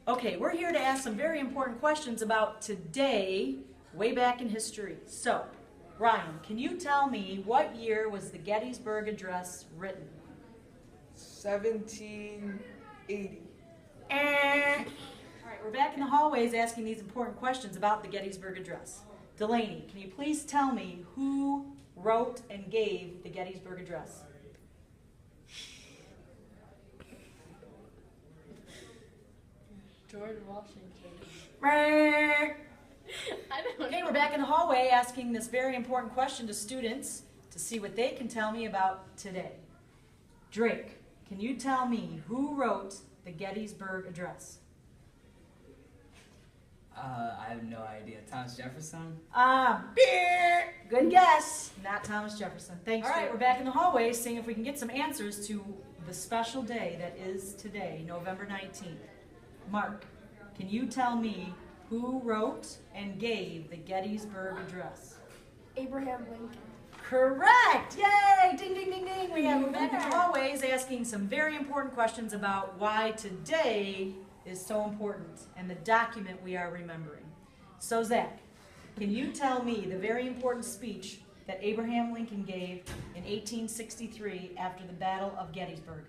Okay, we're here to ask some very important questions about today, way back in history. So, Ryan, can you tell me what year was the Gettysburg Address written? 1780. All right, we're back in the hallways asking these important questions about the Gettysburg Address. Delaney, can you please tell me who wrote and gave the Gettysburg Address? George Washington. I don't know. Okay, we're back in the hallway asking this very important question to students to see what they can tell me about today. Drake, can you tell me who wrote the Gettysburg Address? I have no idea. Thomas Jefferson? Good guess. Not Thomas Jefferson. Thanks, All right, Drake. we're back in the hallway seeing if we can get some answers to the special day that is today, November 19th. Mark, can you tell me who wrote and gave the Gettysburg Address? Abraham Lincoln. Correct! Yay! Ding, ding, ding, ding. We're back in the hallways asking some very important questions about why today is so important and the document we are remembering. So, Zach, can you tell me the very important speech that Abraham Lincoln gave in 1863 after the Battle of Gettysburg?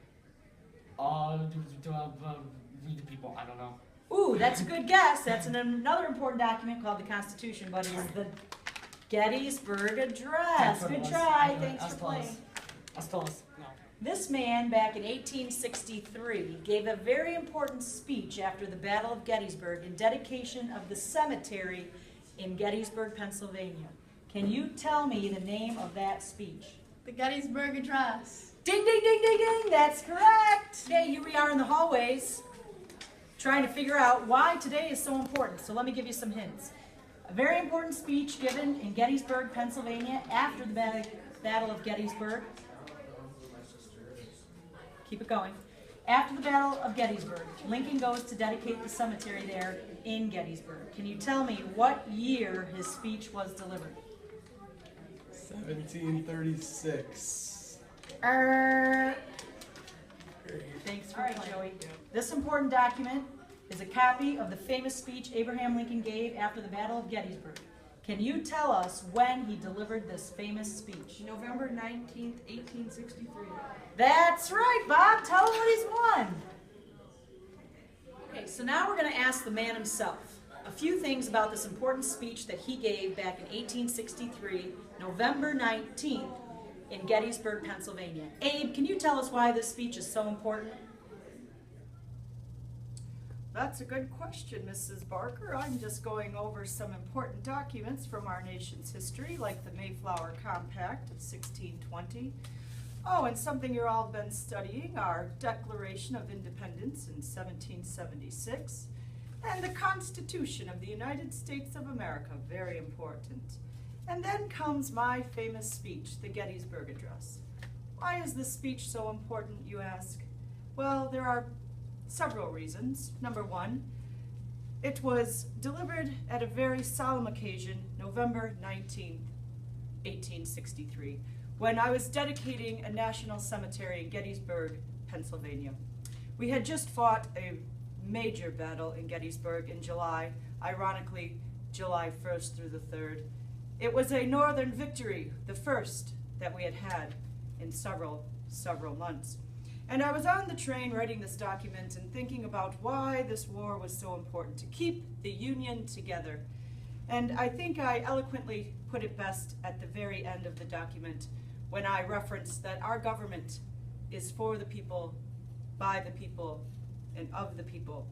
Read the people. I don't know. Ooh, that's a good guess. That's another important document called the Constitution, but it is the Gettysburg Address. Good try. Thanks for playing. I was close. No. This man, back in 1863, gave a very important speech after the Battle of Gettysburg in dedication of the cemetery in Gettysburg, Pennsylvania. Can you tell me the name of that speech? The Gettysburg Address. Ding, ding, ding, ding, ding. That's correct. Okay, here we are in the hallways trying to figure out why today is so important. So let me give you some hints. A very important speech given in Gettysburg, Pennsylvania after the Battle of Gettysburg. Keep it going. After the Battle of Gettysburg, Lincoln goes to dedicate the cemetery there in Gettysburg. Can you tell me what year his speech was delivered? 1736. Thanks for playing, Joey. This important document is a copy of the famous speech Abraham Lincoln gave after the Battle of Gettysburg. Can you tell us when he delivered this famous speech? November 19th, 1863. That's right, Bob. Tell him what he's won. Okay, so now we're going to ask the man himself a few things about this important speech that he gave back in 1863, November 19th, in Gettysburg, Pennsylvania. Abe, can you tell us why this speech is so important? That's a good question, Mrs. Barker. I'm just going over some important documents from our nation's history, like the Mayflower Compact of 1620. Oh, and something you've all been studying, our Declaration of Independence in 1776, and the Constitution of the United States of America, very important. And then comes my famous speech, the Gettysburg Address. Why is this speech so important, you ask? Well, there are several reasons. Number one, it was delivered at a very solemn occasion, November 19th, 1863, when I was dedicating a national cemetery in Gettysburg, Pennsylvania. We had just fought a major battle in Gettysburg in July, ironically, July 1st through the 3rd. It was a Northern victory, the first that we had had in several months. And I was on the train writing this document and thinking about why this war was so important, to keep the Union together. And I think I eloquently put it best at the very end of the document when I referenced that our government is for the people, by the people, and of the people,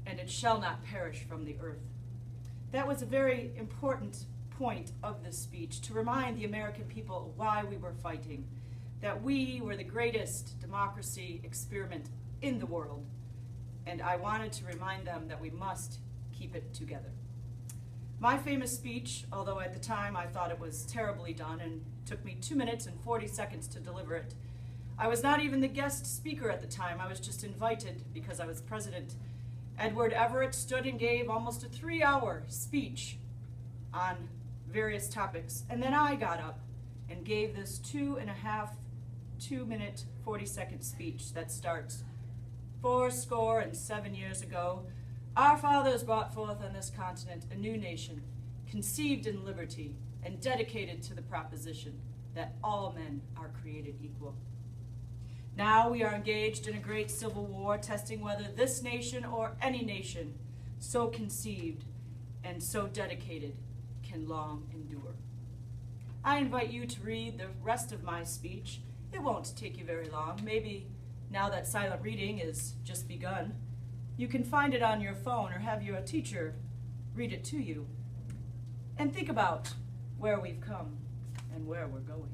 and it shall not perish from the earth. That was a very important point of this speech, to remind the American people why we were fighting, that we were the greatest democracy experiment in the world, and I wanted to remind them that we must keep it together. My famous speech, although at the time I thought it was terribly done and took me 2 minutes and 40 seconds to deliver it, I was not even the guest speaker at the time. I was just invited because I was president. Edward Everett stood and gave almost a 3-hour speech on various topics, and then I got up and gave this 2 minute, 40-second speech that starts, 407 years ago, our fathers brought forth on this continent a new nation, conceived in liberty and dedicated to the proposition that all men are created equal. Now we are engaged in a great civil war, testing whether this nation or any nation so conceived and so dedicated can long endure. I invite you to read the rest of my speech. It won't take you very long. Maybe now that silent reading is just begun, you can find it on your phone or have your teacher read it to you. And think about where we've come and where we're going.